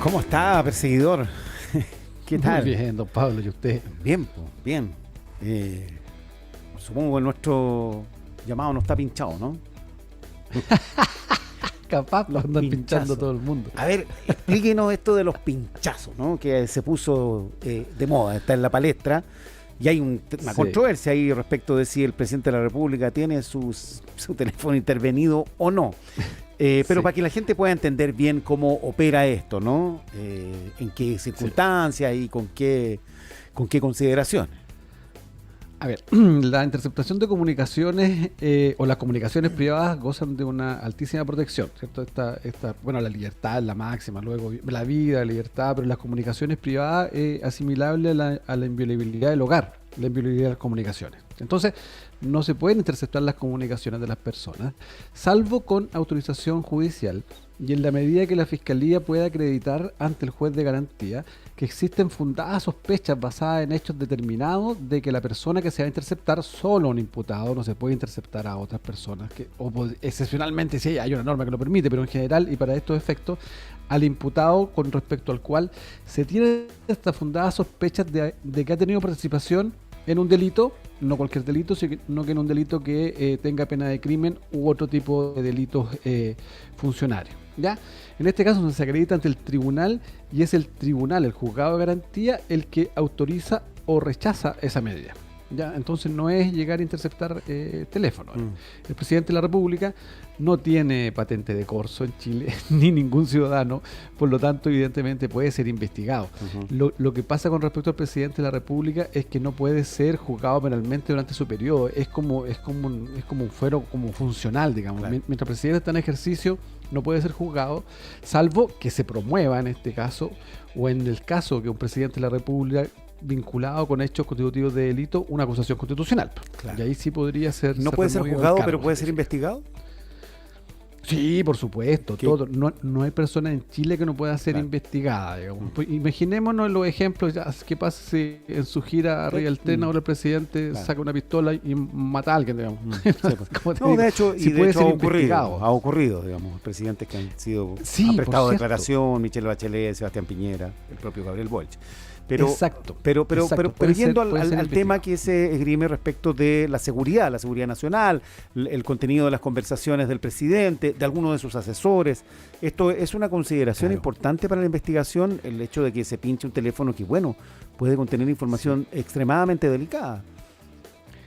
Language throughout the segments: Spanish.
¿Cómo está, perseguidor? ¿Qué tal? Muy bien, don Pablo, ¿y usted? Bien, pues, bien. Supongo que nuestro llamado no está pinchado, ¿no? Capaz lo andan Pinchazo. pinchando todo el mundo. A ver, explíquenos esto de los pinchazos, ¿no? Que se puso de moda, está en la palestra. Y hay una Sí. controversia ahí respecto de si el presidente de la República tiene su teléfono intervenido o no. Pero Sí. para que la gente pueda entender bien cómo opera esto, ¿no? En qué circunstancias y con qué consideraciones. A ver, la interceptación de comunicaciones o las comunicaciones privadas gozan de una altísima protección, ¿cierto? Bueno, la libertad es la máxima, luego la vida, la libertad, pero las comunicaciones privadas es asimilable a la inviolabilidad del hogar, la inviolabilidad de las comunicaciones. Entonces, no se pueden interceptar las comunicaciones de las personas, salvo con autorización judicial y en la medida que la Fiscalía pueda acreditar ante el juez de garantía que existen fundadas sospechas basadas en hechos determinados de que la persona que se va a interceptar, solo un imputado, no se puede interceptar a otras personas, excepcionalmente sí hay una norma que lo permite, pero en general y para estos efectos, al imputado con respecto al cual se tiene estas fundadas sospechas de que ha tenido participación en un delito, no cualquier delito, sino que en un delito que tenga pena de crimen u otro tipo de delitos funcionarios. ¿Ya? En este caso se acredita ante el tribunal y es el tribunal, el juzgado de garantía, el que autoriza o rechaza esa medida. ¿Ya? Entonces no es llegar a interceptar teléfono. El presidente de la República no tiene patente de corso en Chile, ni ningún ciudadano, por lo tanto evidentemente puede ser investigado. Lo que pasa con respecto al presidente de la República es que no puede ser juzgado penalmente durante su periodo, es como un fuero como funcional, digamos. Claro. Mientras el presidente está en ejercicio no puede ser juzgado, salvo que se promueva en este caso, o en el caso que un presidente de la República vinculado con hechos constitutivos de delito, una acusación constitucional. Claro. Y ahí sí podría ser... No puede ser removido juzgado, del pero cargo. puede ser investigado. Sí, por supuesto, ¿Qué? todo. No hay persona en Chile que no pueda ser Claro. investigada, digamos. Pues imaginémonos los ejemplos, ¿qué pasa si en su gira arriba del tren ahora el presidente Claro. saca una pistola y mata a alguien, digamos? Sí, pues. Como te No, digo, de hecho, si y de puede hecho ser ha investigado. ocurrido, digamos, presidentes que han sido, Sí, han por prestado cierto. declaración, Michelle Bachelet, Sebastián Piñera, el propio Gabriel Boric. Pero Exacto. Pero Puede yendo ser- puede ser al tema investigado. que se esgrime respecto de la seguridad nacional, el contenido de las conversaciones del presidente, de algunos de sus asesores, ¿esto es una consideración Claro. importante para la investigación? El hecho de que se pinche un teléfono que, bueno, puede contener información extremadamente delicada.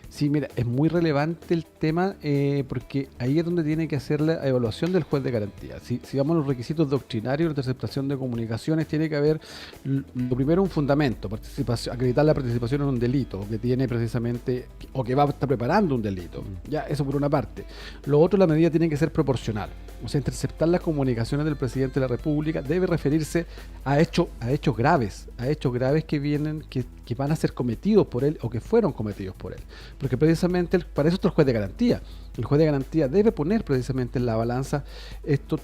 Sí, mira, es muy relevante el tema porque ahí es donde tiene que hacer la evaluación del juez de garantía. Si vamos a los requisitos doctrinarios de interceptación de comunicaciones, tiene que haber lo primero un fundamento, acreditar la participación en un delito, o que tiene precisamente, o que va a estar preparando un delito. Ya, eso por una parte. Lo otro, la medida tiene que ser proporcional. O sea, interceptar las comunicaciones del presidente de la República debe referirse a hechos graves que vienen, que van a ser cometidos por él o que fueron cometidos por él. Porque precisamente para eso está el juez de garantía. El juez de garantía debe poner precisamente en la balanza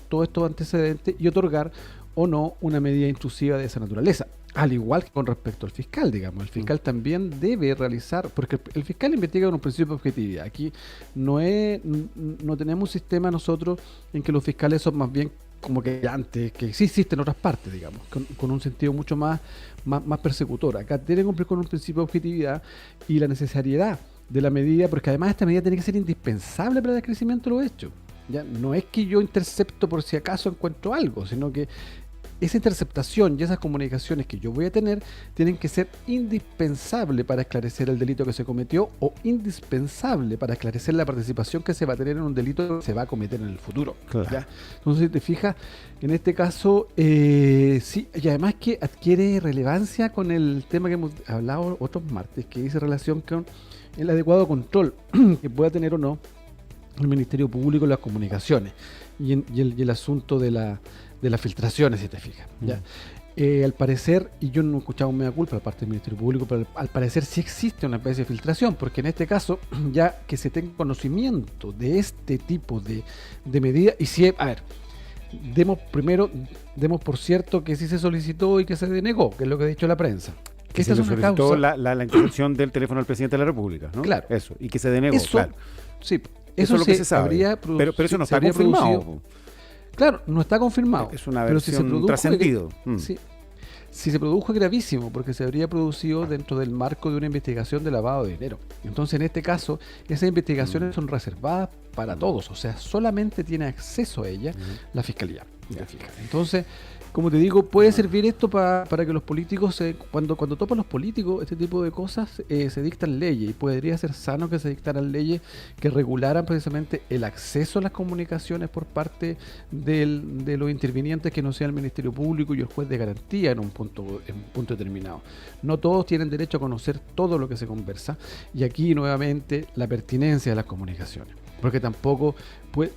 todos estos antecedentes y otorgar o no una medida intrusiva de esa naturaleza. Al igual que con respecto al fiscal, digamos. El fiscal también debe realizar, porque el fiscal investiga con un principio de objetividad. Aquí no tenemos un sistema nosotros en que los fiscales son más bien como que antes, que sí existen en otras partes, digamos, con un sentido mucho más persecutor. Acá tiene que cumplir con un principio de objetividad y la necesariedad de la medida, porque además esta medida tiene que ser indispensable para el esclarecimiento de los hechos. Ya no es que yo intercepto por si acaso encuentro algo, sino que esa interceptación y esas comunicaciones que yo voy a tener tienen que ser indispensables para esclarecer el delito que se cometió o indispensable para esclarecer la participación que se va a tener en un delito que se va a cometer en el futuro. Claro. ¿Ya? Entonces, si te fijas, en este caso, sí, y además que adquiere relevancia con el tema que hemos hablado otros martes, que dice relación con el adecuado control que pueda tener o no el Ministerio Público en las comunicaciones y el asunto de las filtraciones, si te fijas. ¿Ya? Al parecer, y yo no he escuchado un mea culpa de parte del Ministerio Público, pero al parecer sí existe una especie de filtración, porque en este caso, ya que se tenga conocimiento de este tipo de medidas, y si, a ver, demos por cierto que sí se solicitó y que se denegó, que es lo que ha dicho la prensa. Que se le solicitó la intercepción del teléfono del presidente de la República, ¿no? Claro. Eso, y que se denegó, Eso, claro. sí, Eso es lo que se sabe. habría Pero eso no se está habría confirmado. producido. Claro, no está confirmado. Es una pero si se versión produjo trascendido. Si se produjo es gravísimo, porque se habría producido dentro del marco de una investigación de lavado de dinero. Entonces, en este caso, esas investigaciones son reservadas para todos, o sea, solamente tiene acceso a ellas la Fiscalía. Entonces, como te digo, puede servir esto para que los políticos, cuando topan los políticos este tipo de cosas, se dictan leyes, y podría ser sano que se dictaran leyes que regularan precisamente el acceso a las comunicaciones por parte de los intervinientes, que no sea el Ministerio Público y el juez de garantía en un punto determinado. No todos tienen derecho a conocer todo lo que se conversa, y aquí nuevamente la pertinencia de las comunicaciones, porque tampoco puede...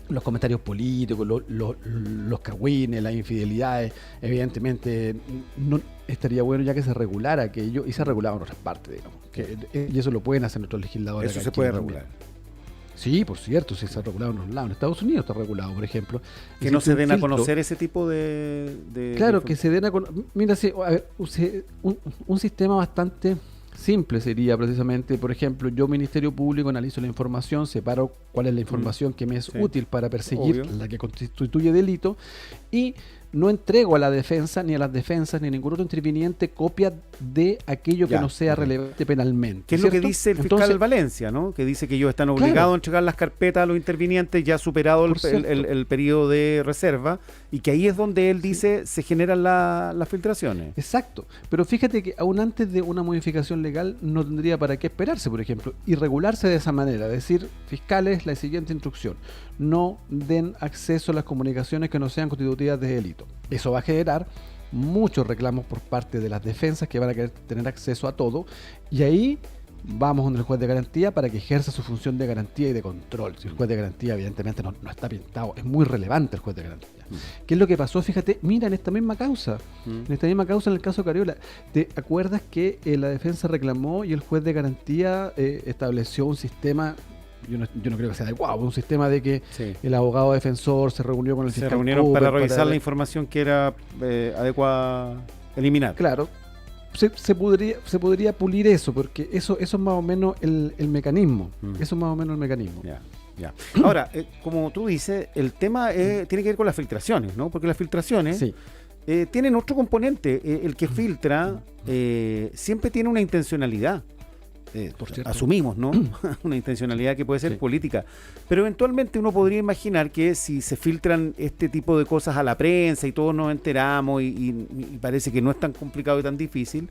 Los comentarios políticos, los cagüines, las infidelidades, evidentemente no estaría bueno ya que se regulara aquello, y se ha regulado en otras partes, digamos. Y eso lo pueden hacer nuestros legisladores. Eso se puede regular. Sí, por cierto, sí se ha regulado en otros lados. En Estados Unidos está regulado, por ejemplo. Que no se den a conocer ese tipo de claro, que se den a conocer. Mira, a ver, un sistema bastante simple sería precisamente, por ejemplo, yo, Ministerio Público, analizo la información, separo cuál es la información que me es útil para perseguir, la que constituye delito, y no entrego a la defensa, ni a las defensas, ni a ningún otro interviniente copia de aquello que no sea relevante penalmente. ¿Qué es ¿cierto? lo que dice el fiscal Valencia, ¿no? Que dice que ellos están obligados a entregar las carpetas a los intervinientes ya superado el periodo de reserva, y que ahí es donde él dice se generan las filtraciones. Exacto, pero fíjate que aún antes de una modificación legal no tendría para qué esperarse, por ejemplo, y regularse de esa manera, decir, fiscales, la siguiente instrucción: no den acceso a las comunicaciones que no sean constitutivas de delito. Eso va a generar muchos reclamos por parte de las defensas, que van a querer tener acceso a todo, y ahí vamos donde el juez de garantía para que ejerza su función de garantía y de control. Si el juez de garantía evidentemente no está pintado, es muy relevante el juez de garantía. ¿Qué es lo que pasó? Fíjate, mira, en esta misma causa, en el caso Cariola, ¿te acuerdas que la defensa reclamó y el juez de garantía estableció un sistema? Yo no creo que sea adecuado, un sistema de que el abogado defensor se reunió con el fiscal. Se reunieron para revisar la información que era adecuada eliminar. Claro. Se podría pulir eso, porque eso es más o menos el mecanismo. Eso es más o menos el mecanismo. Ya. Ahora, como tú dices, el tema tiene que ver con las filtraciones, ¿no? Porque las filtraciones tienen otro componente. El que filtra siempre tiene una intencionalidad. Asumimos, ¿no? Una intencionalidad que puede ser política, pero eventualmente uno podría imaginar que si se filtran este tipo de cosas a la prensa y todos nos enteramos y parece que no es tan complicado y tan difícil,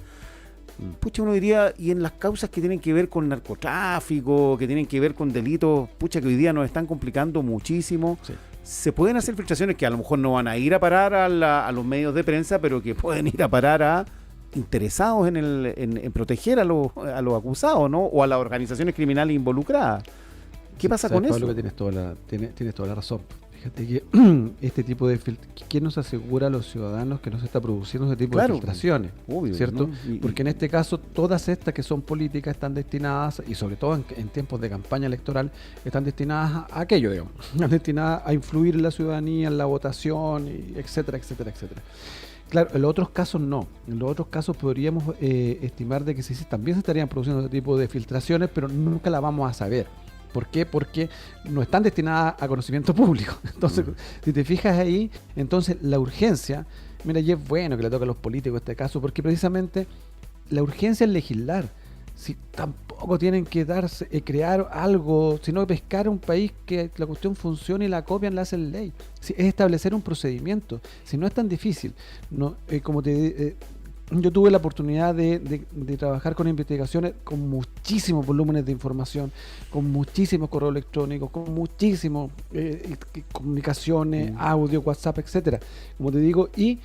pucha, uno diría, y en las causas que tienen que ver con narcotráfico, que tienen que ver con delitos, pucha, que hoy día nos están complicando muchísimo, se pueden hacer filtraciones que a lo mejor no van a ir a parar a los medios de prensa, pero que pueden ir a parar a interesados en proteger a los acusados, ¿no? O a las organizaciones criminales involucradas. ¿Qué pasa con eso? Pablo, tienes toda la razón. Fíjate que este tipo de ¿quién nos asegura a los ciudadanos que no se está produciendo ese tipo de filtraciones? Obvio, ¿cierto? ¿No? Porque en este caso todas estas que son políticas están destinadas, y sobre todo en tiempos de campaña electoral, están destinadas a aquello, digamos. Están destinadas a influir en la ciudadanía, en la votación, y etcétera, etcétera, etcétera. Claro, en los otros casos no. En los otros casos podríamos estimar de que sí, también se estarían produciendo ese tipo de filtraciones, pero nunca la vamos a saber. ¿Por qué? Porque no están destinadas a conocimiento público. Entonces, si te fijas ahí, entonces la urgencia, mira, y es bueno que le toque a los políticos este caso, porque precisamente la urgencia es legislar. Si tampoco tienen que crear algo, sino pescar un país que la cuestión funcione y la copian, la hacen ley. Si es establecer un procedimiento, si no es tan difícil. No, yo tuve la oportunidad de trabajar con investigaciones con muchísimos volúmenes de información, con muchísimos correos electrónicos, con muchísimas comunicaciones, audio, WhatsApp, etcétera. Como te digo, y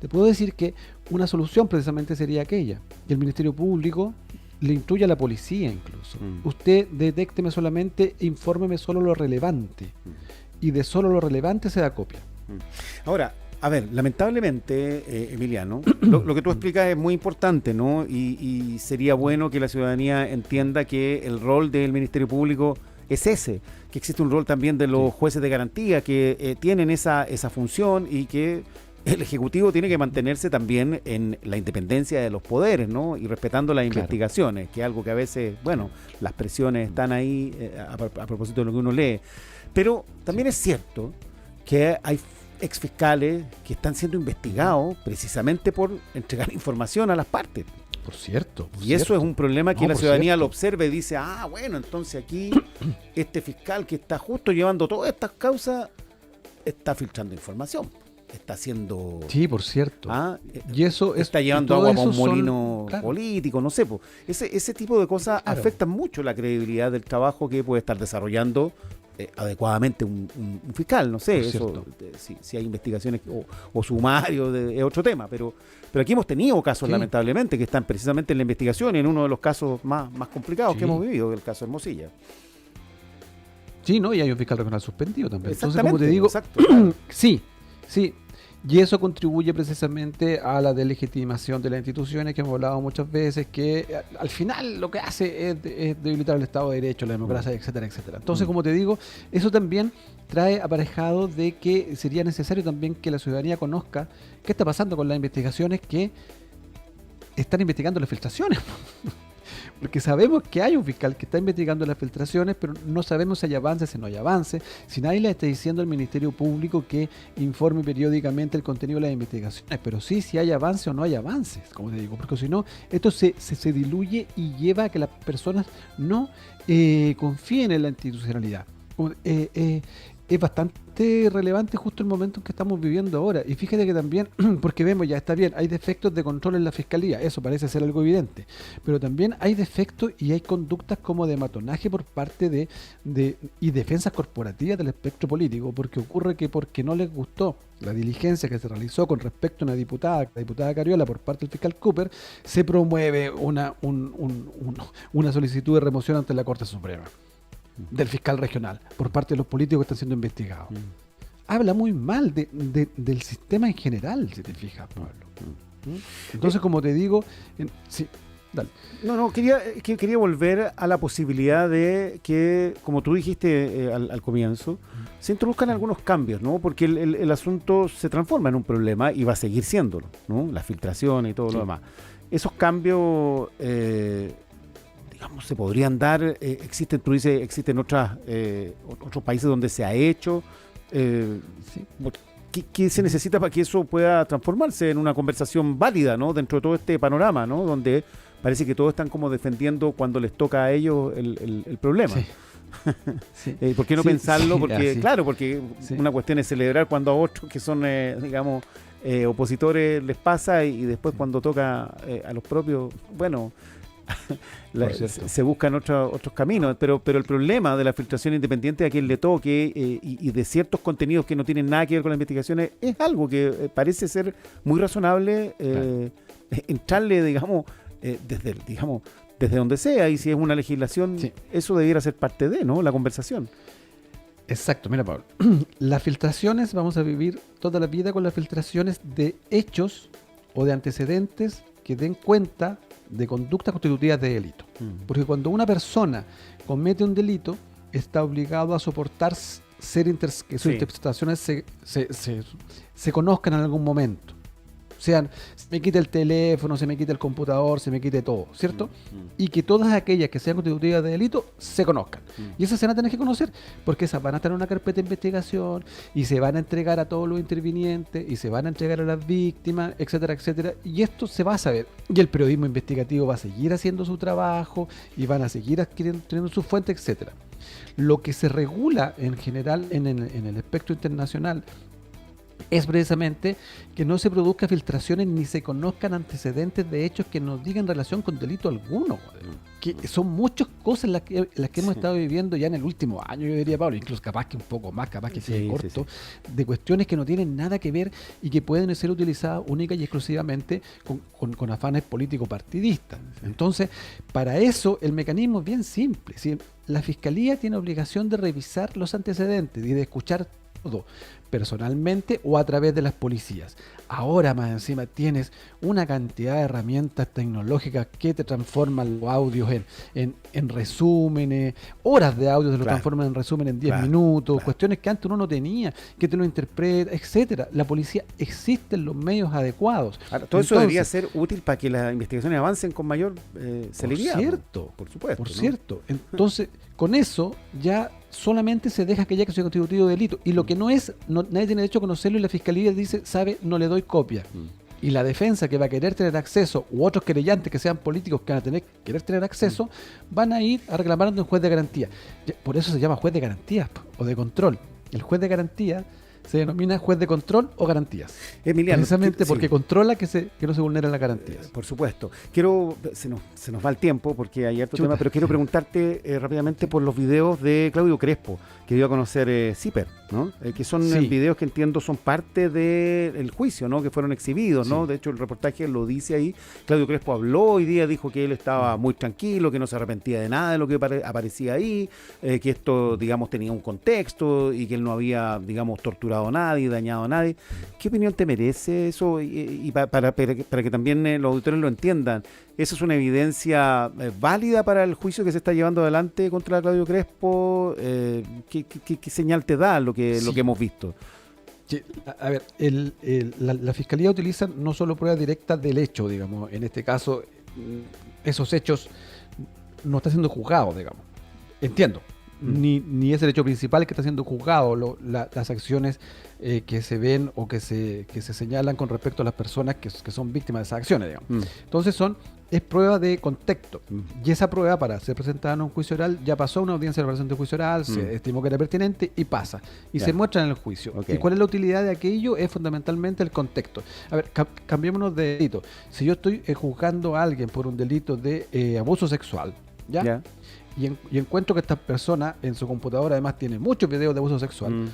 te puedo decir que una solución precisamente sería aquella, que el Ministerio Público le instruye a la policía incluso. Usted detécteme solamente, infórmeme solo lo relevante. Y de solo lo relevante se da copia. Ahora, a ver, lamentablemente, Emiliano, lo que tú explicas es muy importante, ¿no? Y sería bueno que la ciudadanía entienda que el rol del Ministerio Público es ese, que existe un rol también de los jueces de garantía que tienen esa función, y que el Ejecutivo tiene que mantenerse también en la independencia de los poderes, ¿no? Y respetando las investigaciones, que es algo que a veces, bueno, las presiones están ahí a propósito de lo que uno lee. Pero también es cierto que hay exfiscales que están siendo investigados precisamente por entregar información a las partes. Por cierto. Y eso es un problema que la ciudadanía lo observa y dice, bueno, entonces aquí este fiscal que está justo llevando todas estas causas está filtrando información. Está haciendo... Sí, por cierto. Y eso está llevando agua para un molino político, no sé. Ese tipo de cosas afectan mucho la credibilidad del trabajo que puede estar desarrollando adecuadamente un fiscal, no sé, eso, si hay investigaciones o sumarios es otro tema, pero aquí hemos tenido casos lamentablemente que están precisamente en la investigación, en uno de los casos más complicados que hemos vivido, el caso de Hermosilla. Sí, ¿no? Y hay un fiscal regional suspendido también. Entonces, como te digo, claro. sí, y eso contribuye precisamente a la deslegitimación de las instituciones que hemos hablado muchas veces, que al final lo que hace es debilitar el Estado de Derecho, la democracia, etcétera, etcétera. Entonces, como te digo, eso también trae aparejado de que sería necesario también que la ciudadanía conozca qué está pasando con las investigaciones que están investigando las filtraciones. Porque sabemos que hay un fiscal que está investigando las filtraciones, pero no sabemos si hay avances, si no hay avances, si nadie le está diciendo al Ministerio Público que informe periódicamente el contenido de las investigaciones, pero sí si hay avance o no hay avances, como te digo, porque si no, esto se diluye y lleva a que las personas no confíen en la institucionalidad. Es bastante relevante justo el momento en que estamos viviendo ahora. Y fíjate que también, porque vemos, ya está bien, hay defectos de control en la Fiscalía, eso parece ser algo evidente, pero también hay defectos y hay conductas como de matonaje por parte y defensas corporativas del espectro político, porque ocurre que porque no les gustó la diligencia que se realizó con respecto a la diputada Cariola por parte del fiscal Cooper, se promueve una solicitud de remoción ante la Corte Suprema del fiscal regional por parte de los políticos que están siendo investigados. Habla muy mal del sistema en general, si te fijas, Pablo. Entonces, como te digo, sí, dale. No, quería volver a la posibilidad de que, como tú dijiste al comienzo, se introduzcan algunos cambios, ¿no? Porque el asunto se transforma en un problema y va a seguir siéndolo, ¿no? Las filtraciones y todo lo demás. Esos cambios... digamos, se podrían dar, existen otros países donde se ha hecho, ¿qué se necesita para que eso pueda transformarse en una conversación válida, ¿no? Dentro de todo este panorama, ¿no? Donde parece que todos están como defendiendo cuando les toca a ellos el problema. Sí. ¿Por qué no pensarlo? Porque porque una cuestión es celebrar cuando a otros que son, digamos, opositores les pasa y después cuando toca a los propios, bueno... se buscan otros caminos, pero el problema de la filtración independiente a quien le toque y de ciertos contenidos que no tienen nada que ver con las investigaciones es algo que parece ser muy razonable entrarle, digamos, desde donde sea, y si es una legislación, eso debiera ser parte de, ¿no? La conversación. Exacto, mira, Pablo, las filtraciones, vamos a vivir toda la vida con las filtraciones de hechos o de antecedentes que den cuenta de conductas constitutivas de delito. Porque cuando una persona comete un delito, está obligado a soportar que sus interpretaciones se conozcan en algún momento. Sean, se me quite el teléfono, se me quite el computador, se me quite todo, ¿cierto? Y que todas aquellas que sean constitutivas de delito se conozcan. Y esas se van a tener que conocer, porque esas van a estar en una carpeta de investigación y se van a entregar a todos los intervinientes y se van a entregar a las víctimas, etcétera, etcétera. Y esto se va a saber. Y el periodismo investigativo va a seguir haciendo su trabajo y van a seguir adquiriendo sus fuentes, etcétera. Lo que se regula en general en el espectro internacional es precisamente que no se produzcan filtraciones ni se conozcan antecedentes de hechos que nos digan relación con delito alguno. Que son muchas cosas las que hemos estado viviendo ya en el último año, yo diría, Pablo, incluso capaz que un poco más, capaz que sea corto, de cuestiones que no tienen nada que ver y que pueden ser utilizadas única y exclusivamente con afanes político-partidistas. Entonces, para eso el mecanismo es bien simple. Si la Fiscalía tiene obligación de revisar los antecedentes y de escuchar todo, personalmente o a través de las policías. Ahora más encima tienes una cantidad de herramientas tecnológicas que te transforman los audios en resúmenes, horas de audio te lo transforman en resumen en 10 minutos, cuestiones que antes uno no tenía, que te lo interpreta, etcétera. La policía, existen los medios adecuados. Ahora, todo eso debería ser útil para que las investigaciones avancen con mayor celeridad. Por cierto, por supuesto. Por cierto. Entonces, con eso ya solamente se deja que ya que sea constitutivo de delito. Y lo que no es, nadie tiene derecho a conocerlo y la fiscalía dice, sabe, no le doy copia. Y la defensa que va a querer tener acceso, u otros querellantes que sean políticos que van a querer tener acceso, van a ir a reclamar ante un juez de garantía. Por eso se llama juez de garantías o de control. El juez de garantía se denomina juez de control o garantías. Emiliano, precisamente porque controla que no se vulneren las garantías. Por supuesto. Se nos va el tiempo porque hay harto tema, pero quiero preguntarte rápidamente por los videos de Claudio Crespo, que dio a conocer CIPER, ¿no? Que son videos que entiendo son parte del juicio, ¿no? Que fueron exhibidos, ¿no? De hecho, el reportaje lo dice ahí. Claudio Crespo habló hoy día, dijo que él estaba muy tranquilo, que no se arrepentía de nada de lo que aparecía ahí, que esto, digamos, tenía un contexto y que él no había, digamos, torturado a nadie, dañado a nadie. ¿Qué opinión te merece eso? Y para que también los auditores lo entiendan, ¿eso es una evidencia válida para el juicio que se está llevando adelante contra Claudio Crespo? ¿Qué señal te da lo que hemos visto? Sí, a ver, la Fiscalía utiliza no solo pruebas directas del hecho, digamos, en este caso, esos hechos no están siendo juzgados, digamos. Entiendo. Ni es el hecho principal que está siendo juzgado, las acciones que se ven o que se señalan con respecto a las personas que son víctimas de esas acciones, digamos. Entonces es prueba de contexto. Y esa prueba, para ser presentada en un juicio oral, ya pasó a una audiencia de preparación de juicio oral, se estimó que era pertinente y pasa. Y se muestra en el juicio. ¿Y cuál es la utilidad de aquello? Es fundamentalmente el contexto. A ver, cambiémonos de delito. Si yo estoy juzgando a alguien por un delito de abuso sexual, ¿ya? Y encuentro que esta persona en su computadora además tiene muchos videos de abuso sexual.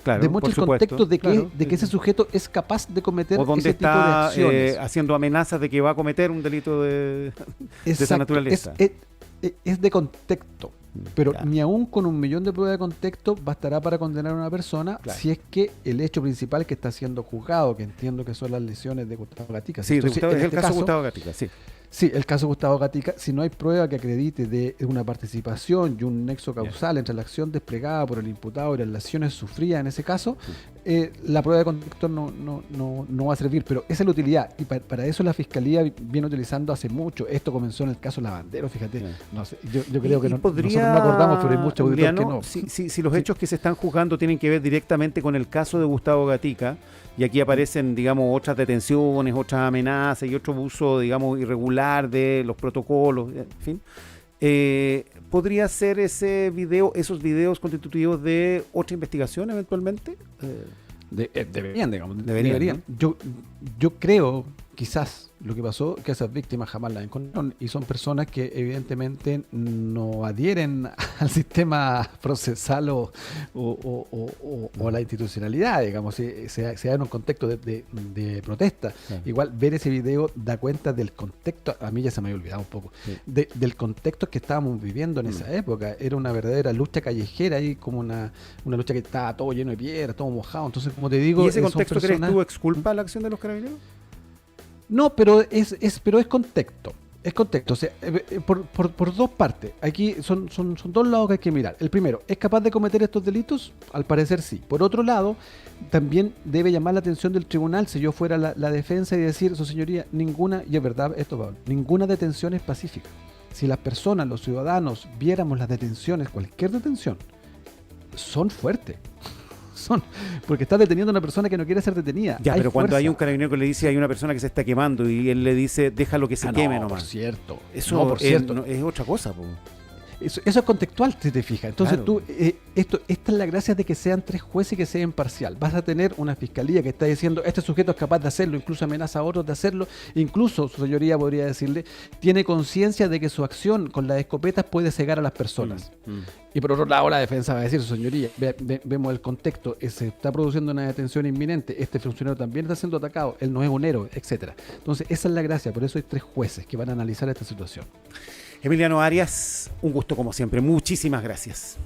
Claro, demuestra el contexto de que ese sujeto es capaz de cometer ese tipo de acciones. Haciendo amenazas de que va a cometer un delito de esa naturaleza. Es de contexto. Pero ni aún con 1 millón de pruebas de contexto bastará para condenar a una persona si es que el hecho principal que está siendo juzgado, que entiendo que son las lesiones de Gustavo Gatica. Sí, entonces, es el caso de Gustavo Gatica, sí. Sí, el caso de Gustavo Gatica, si no hay prueba que acredite de una participación y un nexo causal entre la acción desplegada por el imputado y las lesiones sufridas en ese caso, la prueba de contexto no va a servir, pero esa es la utilidad. Y para eso la Fiscalía viene utilizando hace mucho. Esto comenzó en el caso Lavandero, fíjate. No sé, yo creo que nosotros no acordamos, pero hay muchos auditores que no. Si los hechos que se están juzgando tienen que ver directamente con el caso de Gustavo Gatica, y aquí aparecen, digamos, otras detenciones, otras amenazas y otro uso, digamos, irregular de los protocolos, en fin. ¿Podría ser esos videos constitutivos de otra investigación eventualmente? Deberían, digamos. Deberían. ¿No? Yo creo, quizás, lo que pasó, que esas víctimas jamás las encontraron y son personas que evidentemente no adhieren al sistema procesal o a la institucionalidad, digamos, se da en un contexto de protesta. Claro. Igual ver ese video da cuenta del contexto, a mí ya se me había olvidado un poco, del contexto que estábamos viviendo en esa época. Era una verdadera lucha callejera y como una lucha que estaba todo lleno de piedra, todo mojado. Entonces, como te digo, ¿y ese contexto crees tú exculpa la acción de los carabineros? No, pero es contexto. Es contexto. O sea, por dos partes. Aquí son dos lados que hay que mirar. El primero, ¿es capaz de cometer estos delitos? Al parecer sí. Por otro lado, también debe llamar la atención del tribunal, si yo fuera la defensa, y decir, su señoría, ninguna, y es verdad esto, Pablo, ninguna detención es pacífica. Si las personas, los ciudadanos, viéramos las detenciones, cualquier detención, son fuertes. Porque está deteniendo a una persona que no quiere ser detenida. Ya, pero cuando hay un carabinero que le dice hay una persona que se está quemando y él le dice déjalo que se queme nomás. Por cierto. Eso es otra cosa, po. Eso es contextual, si te fijas. Entonces claro. Esta es la gracia de que sean 3 jueces y que sea imparcial. Vas a tener una fiscalía que está diciendo este sujeto es capaz de hacerlo, incluso amenaza a otros de hacerlo, incluso su señoría podría decirle, tiene conciencia de que su acción con las escopetas puede cegar a las personas. Y por otro lado la defensa va a decir, su señoría, vemos el contexto, se está produciendo una detención inminente, este funcionario también está siendo atacado, él no es un héroe, etcétera. Entonces esa es la gracia, por eso hay 3 jueces que van a analizar esta situación. Emiliano Arias, un gusto como siempre. Muchísimas gracias.